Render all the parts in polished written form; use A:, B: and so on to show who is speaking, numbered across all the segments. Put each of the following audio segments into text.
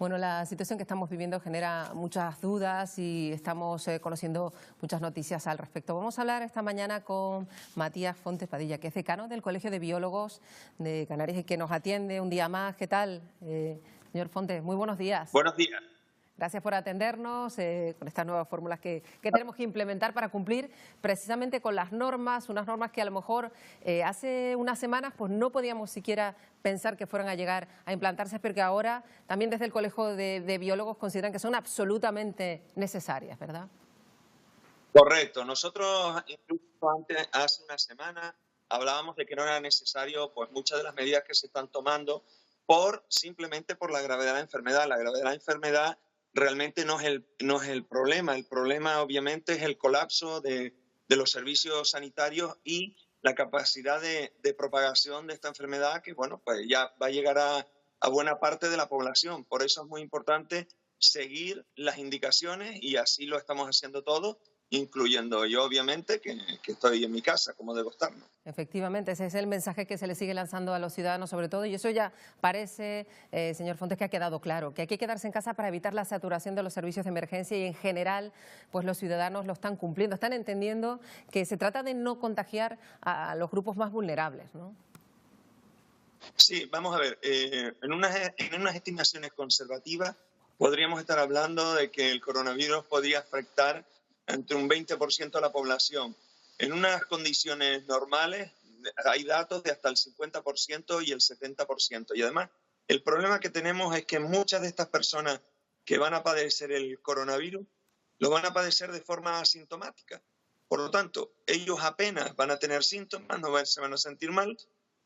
A: Bueno, la situación que estamos viviendo genera muchas dudas y estamos conociendo muchas noticias al respecto. Vamos a hablar esta mañana con Matías Fontes Padilla, que es decano del Colegio de Biólogos de Canarias y que nos atiende un día más. ¿Qué tal, señor Fontes? Muy buenos días.
B: Buenos días.
A: Gracias por atendernos con estas nuevas fórmulas que tenemos que implementar para cumplir precisamente con las normas, unas normas que a lo mejor hace unas semanas pues no podíamos siquiera pensar que fueran a llegar a implantarse, pero que ahora también desde el Colegio de Biólogos consideran que son absolutamente necesarias, ¿verdad?
B: Correcto. Nosotros incluso antes, hace una semana, hablábamos de que no era necesario pues muchas de las medidas que se están tomando simplemente por la gravedad de la enfermedad. La gravedad de la enfermedad realmente no es el problema. El problema obviamente es el colapso de los servicios sanitarios y la capacidad de propagación de esta enfermedad que, bueno, pues ya va a llegar a buena parte de la población. Por eso es muy importante seguir las indicaciones y así lo estamos haciendo todos, incluyendo yo, obviamente, que estoy en mi casa, como debo estar, ¿no?
A: Efectivamente, ese es el mensaje que se le sigue lanzando a los ciudadanos sobre todo y eso ya parece, señor Fontes, que ha quedado claro, que hay que quedarse en casa para evitar la saturación de los servicios de emergencia y en general pues los ciudadanos lo están cumpliendo, están entendiendo que se trata de no contagiar a los grupos más vulnerables, ¿no?
B: Sí, vamos a ver, en unas estimaciones conservativas podríamos estar hablando de que el coronavirus podría afectar entre un 20% a la población. En unas condiciones normales hay datos de hasta el 50% y el 70%. Y además, el problema que tenemos es que muchas de estas personas que van a padecer el coronavirus lo van a padecer de forma asintomática. Por lo tanto, ellos apenas van a tener síntomas, se van a sentir mal,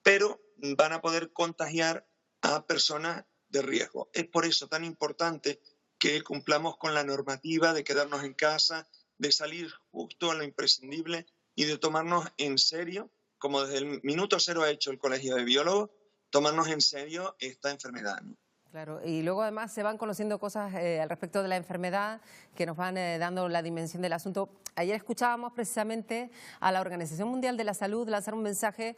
B: pero van a poder contagiar a personas de riesgo. Es por eso tan importante que cumplamos con la normativa de quedarnos en casa, de salir justo a lo imprescindible y de tomarnos en serio, como desde el minuto cero ha hecho el Colegio de Biólogos, tomarnos en serio esta enfermedad, ¿no?
A: Claro, y luego además se van conociendo cosas al respecto de la enfermedad que nos van dando la dimensión del asunto. Ayer escuchábamos precisamente a la Organización Mundial de la Salud lanzar un mensaje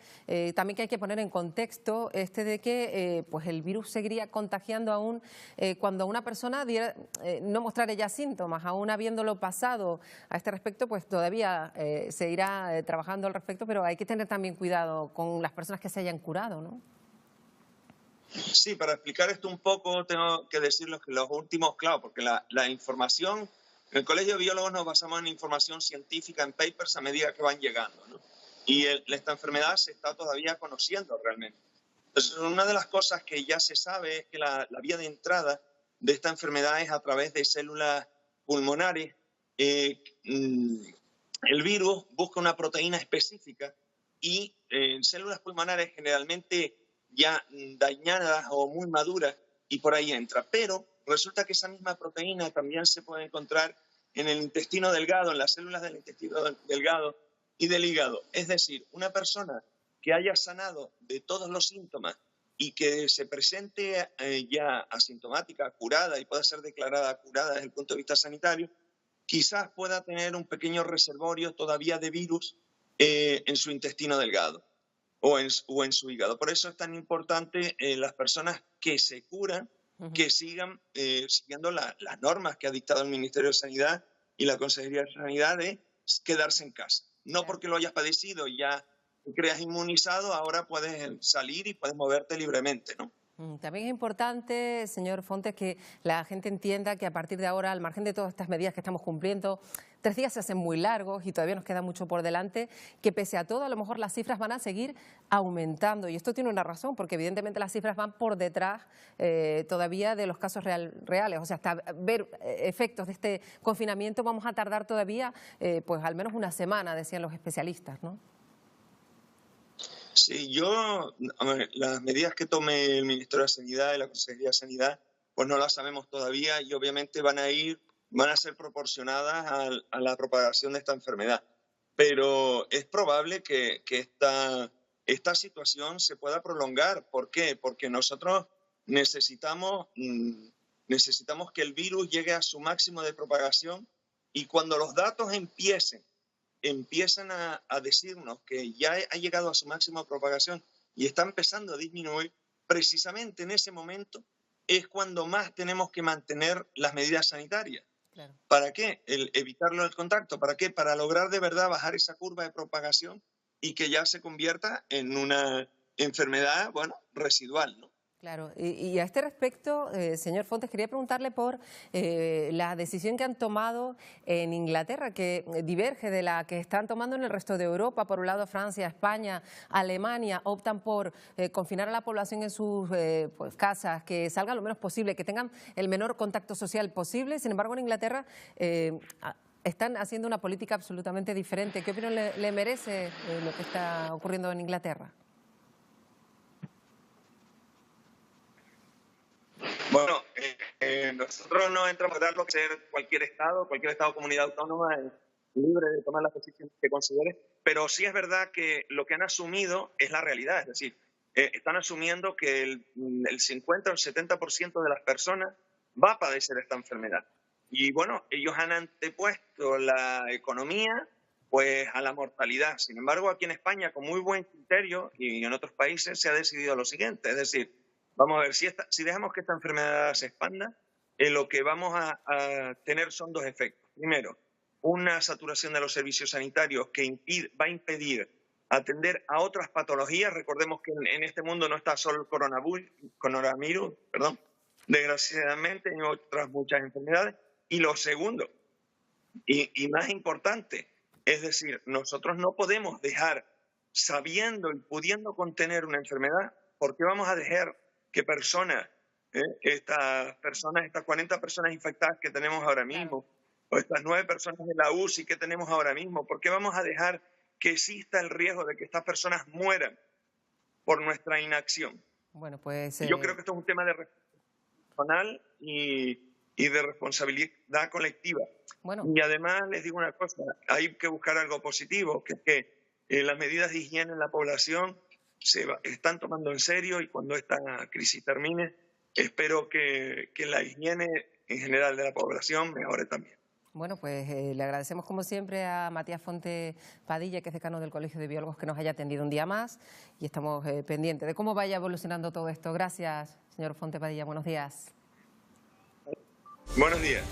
A: también que hay que poner en contexto, de que pues el virus seguiría contagiando aún cuando una persona no mostrara ya síntomas, aún habiéndolo pasado. A este respecto, pues todavía se irá trabajando al respecto, pero hay que tener también cuidado con las personas que se hayan curado, ¿no?
B: Sí, para explicar esto un poco tengo que decirles que los últimos, claro, porque la información, en el Colegio de Biólogos nos basamos en información científica, en papers a medida que van llegando, ¿no? Y esta enfermedad se está todavía conociendo realmente. Entonces, una de las cosas que ya se sabe es que la vía de entrada de esta enfermedad es a través de células pulmonares. El virus busca una proteína específica y en células pulmonares generalmente ya dañadas o muy maduras y por ahí entra. Pero resulta que esa misma proteína también se puede encontrar en el intestino delgado, en las células del intestino delgado y del hígado. Es decir, una persona que haya sanado de todos los síntomas y que se presente ya asintomática, curada y pueda ser declarada curada desde el punto de vista sanitario, quizás pueda tener un pequeño reservorio todavía de virus en su intestino delgado o en su hígado. Por eso es tan importante las personas que se curan, que sigan siguiendo las normas que ha dictado el Ministerio de Sanidad y la Consejería de Sanidad de quedarse en casa. No porque lo hayas padecido y ya te creas inmunizado, ahora puedes salir y puedes moverte libremente, ¿no?
A: También es importante, señor Fontes, que la gente entienda que a partir de ahora, al margen de todas estas medidas que estamos cumpliendo, 3 días se hacen muy largos y todavía nos queda mucho por delante, que pese a todo, a lo mejor las cifras van a seguir aumentando. Y esto tiene una razón, porque evidentemente las cifras van por detrás todavía de los casos reales. O sea, hasta ver efectos de este confinamiento vamos a tardar todavía, pues al menos una semana, decían los especialistas, ¿no?
B: Sí, a ver, las medidas que tome el Ministerio de Sanidad y la Consejería de Sanidad, pues no las sabemos todavía y obviamente van a ser proporcionadas a la propagación de esta enfermedad. Pero es probable que esta situación se pueda prolongar. ¿Por qué? Porque nosotros necesitamos que el virus llegue a su máximo de propagación y cuando los datos empiezan a decirnos que ya ha llegado a su máxima propagación y está empezando a disminuir, precisamente en ese momento es cuando más tenemos que mantener las medidas sanitarias.
A: Claro.
B: ¿Para qué? Evitarlo el contacto. ¿Para qué? Para lograr de verdad bajar esa curva de propagación y que ya se convierta en una enfermedad, bueno, residual, ¿no?
A: Claro, y a este respecto, señor Fontes, quería preguntarle por la decisión que han tomado en Inglaterra, que diverge de la que están tomando en el resto de Europa. Por un lado, Francia, España, Alemania optan por confinar a la población en sus pues, casas, que salgan lo menos posible, que tengan el menor contacto social posible. Sin embargo, en Inglaterra están haciendo una política absolutamente diferente. ¿Qué opinión le merece lo que está ocurriendo en Inglaterra?
B: Bueno, nosotros no entramos a dar lo que sea cualquier Estado o comunidad autónoma es libre de tomar las decisiones que considere, pero sí es verdad que lo que han asumido es la realidad, es decir, están asumiendo que el 50 o el 70% de las personas va a padecer esta enfermedad. Y bueno, ellos han antepuesto la economía pues a la mortalidad. Sin embargo, aquí en España, con muy buen criterio, y en otros países se ha decidido lo siguiente, es decir, vamos a ver, si dejamos que esta enfermedad se expanda, lo que vamos a tener son dos efectos. Primero, una saturación de los servicios sanitarios que va a impedir atender a otras patologías. Recordemos que en este mundo no está solo el coronavirus, desgraciadamente, hay otras muchas enfermedades. Y lo segundo, y más importante, es decir, nosotros no podemos dejar, sabiendo y pudiendo contener una enfermedad, ¿por qué vamos a dejar que estas 40 personas infectadas que tenemos ahora mismo, o estas 9 personas de la UCI que tenemos ahora mismo, por qué vamos a dejar que exista el riesgo de que estas personas mueran por nuestra inacción?
A: Bueno, pues
B: yo creo que esto es un tema de personal y de responsabilidad colectiva.
A: Bueno.
B: Y además les digo una cosa, hay que buscar algo positivo, que es que las medidas de higiene en la población están tomando en serio, y cuando esta crisis termine, espero que la higiene en general de la población mejore también.
A: Bueno, pues le agradecemos como siempre a Matías Fonte Padilla, que es decano del Colegio de Biólogos, que nos haya atendido un día más, y estamos pendientes de cómo vaya evolucionando todo esto. Gracias, señor Fonte Padilla. Buenos días.
B: Buenos días.